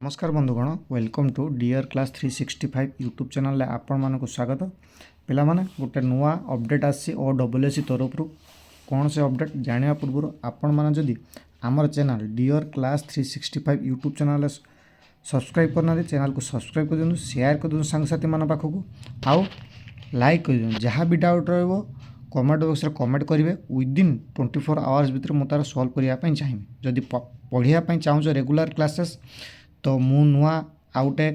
नमस्कार बंधुगण welcome to dear class 365 YouTube channel आपण मानक स्वागत पिला माने गोटे नुआ अपडेट आसी OSSC तरफ कौन से अपडेट जानिया पूर्व आपण माने जदि आमर channel Dear class 365 YouTube channel subscribe करना चैनल को सब्सक्राइब कर दिनु शेयर कर दिनु संग साथी मान पाखक आउ लाइक कर दिनु जहाँ भी डाउट रहिबो कमेंट बॉक्स रे कमेंट करेंगे विदिन 24 आवर्स भितर मु तार सॉल्व करने चाहिए जदि पढ़ाई चाहूँ रेगुलर क्लासेस तो मु नुआ आउटे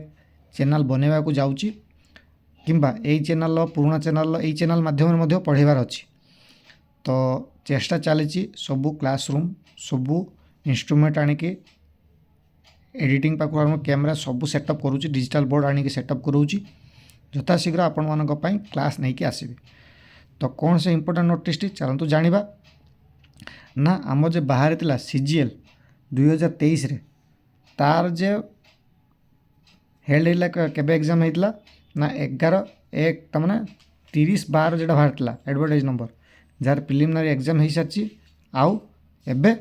चैनल बनवा को जाऊँगी किंबा यही चैनल पुराना चैनल यही चैनल माध्यम पढ़ाइबार अच्छी तो चेष्टा चली सबू क्लासरूम सबू इंस्ट्रूमेंट आनिके एडिटिंग पाक कैमेरा सबू सेटअप करुँची डिजिटल बोर्ड आनिके सेटअप करुँची यथाशीघ्र आपण मानक पई क्लास नहीं कि आसबे। तो कौन से इम्पोर्टेंट नोटिस टी चलतु जानिबा ना आम जो बाहर थिला CGL 2023 रे तार जे हेल्ड केबे एग्जाम होता ना 11/1 तमने 30/12 जो बाहर advertise number jar preliminary exam हो सारी आउ एबे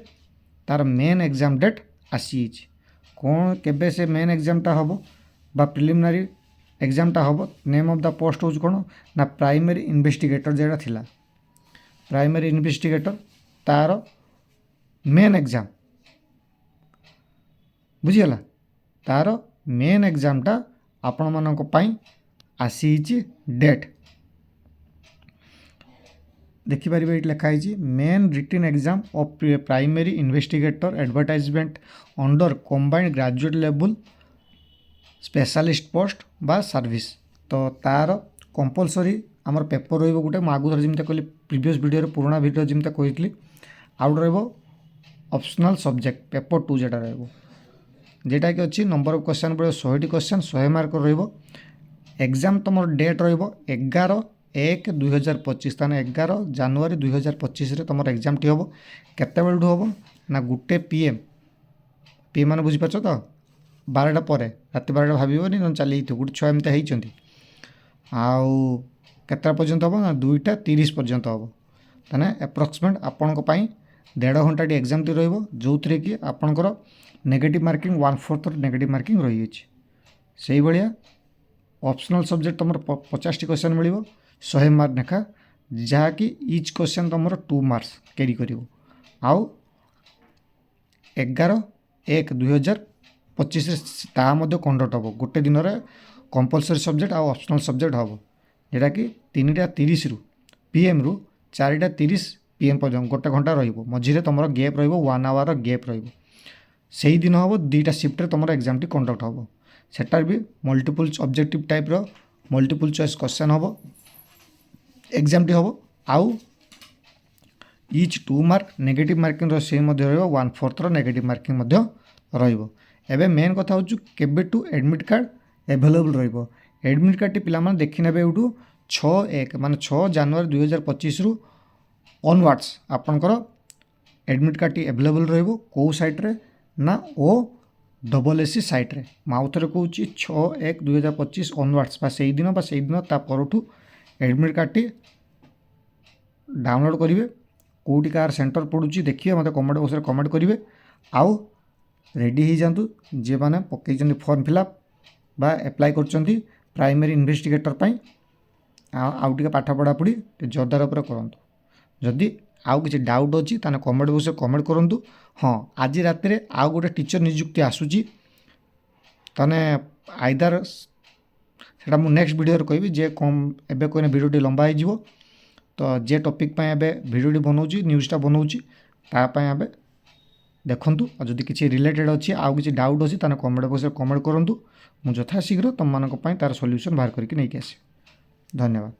तार मेन एग्जाम डेट आसी कौन केबे से मेन एग्जामटा हम बा प्रिलिमिनारी एग्जामटा हम नेम ऑफ द पोस्ट हूँ कौन ना प्राइमरी इन्वेस्टिगेटर जेटा थिला प्राइमरी इन्वेस्टिगेटर तार मेन एग्जाम बुझीगला तार मेन एग्जामटा आपण मानक पई आसी डेट देखिपारे ये लिखाई main written exam of primary investigator advertisement under combined graduate level specialist post बा सर्विस तो तार कंपलसरी आमर पेपर रहिबो गोटे आगुधर जमी कहली प्रीवियस वीडियो पुराना वीडियो जमी कही आउट रहिबो ऑप्शनल सब्जेक्ट पेपर 2 जेटा रहिबो जेटा कि अच्छी नंबर ऑफ क्वेश्चन पड़े 100 क्वेश्चन 100 मार्क रहिबो एग्जाम तुम डेट रहिबो 11/1/2025 ताने 11 जनवरी 2025 रे तुम एग्जाम टी हम केते बेलू हम ना 1 PM पी मैंने बुझीपार तो 12टा पर राति 12टा भावन न चली गोटे छुआ एमती होती आउ केतटा पर्यंत हम ना 2:30 पर्यंत हम ताने एप्रोक्सीमेट आपण 1.5 घंटा एग्जाम टी रहिबो जो थी कि आपणकर नेगेटिव मार्किंग 1/4 नेगेटिव मार्किंग रही से भाया ऑप्शनल सब्जेक्ट तुम 50 क्वेश्चन मिल 100 मार्क लेखा जहाँकि इच क्वेश्चन तुम 2 मार्क्स कैरी कर आउ 11/1/2025 कंडक्ट हम गोटे दिन में कंपलसरी सब्जेक्ट आउ ऑप्शनल सब्जेक्ट हम जोटा कि 3:30 PM रु 4:30 PM पर्यटन गोटे घंटा रझे तुम गैप रो1 आवर गैप रही दिन हम 2टा शिफ्ट तुम एग्जाम टी कंडक्ट हम सेटार भी मल्टीपल ऑब्जेक्टिव टाइप रो मल्टीपल चॉइस क्वेश्चन हम एग्जाम टी हम आउ इच 2 मार्क नेगेटिव मार्किंग से 1/4 नेगेटिव मार्किंग एबे मेन कथा हूँ केबेटू एडमिट कार्ड एभेलेबल रहिबो एडमिट कार्ड टी पिला माने देखि नेबे उठू 6/1 माने 6 जनवरी 2025 रु ऑनवर्ड्स आपनकर एडमिट कार्ड टी एभेलेबल रहिबो को साइट रे ना OSSC साइट रे माउथरे कहूँ 6/1/2025 ऑनवर्ड्स बा से दिन ता परठू एडमिट कार्ड टी डाउनलोड करेंगे कौटी कार सेंटर पड़ुची देखिए मत कमेंट बॉक्स रे कमेंट करेंगे आउ रेडी हो जातु जे मैंने पकई फॉर्म फिलअप बा एप्लाय कर प्राइमरी इन्वेस्टिगेटर आउ टे पाठ पढ़ापढ़ी जोरदार उपर करंतु जदि आउ किसी डाउट अच्छी ताने कमेंट बॉक्स रे कमेंट करूँ हाँ आज रात आउ गोटे टीचर नियुक्ति आसूची ताने आइदर सेटा मु नेक्स्ट वीडियो कहबी जे कम एबे कोई वीडियो लंबा हो तो जे टॉपिक पे वीडियो बनाऊँगी न्यूज़टा बनाऊँगी तापाई एबे देखंतु जदि किसी रिलेटेड अच्छी आउ किसी डाउट अच्छी ताने कमेंट बॉक्स रे कमेंट करूँ मुझे यथाशीघ्र तुम मानक तार सॉल्यूशन बाहर करके नहीं आसे। धन्यवाद।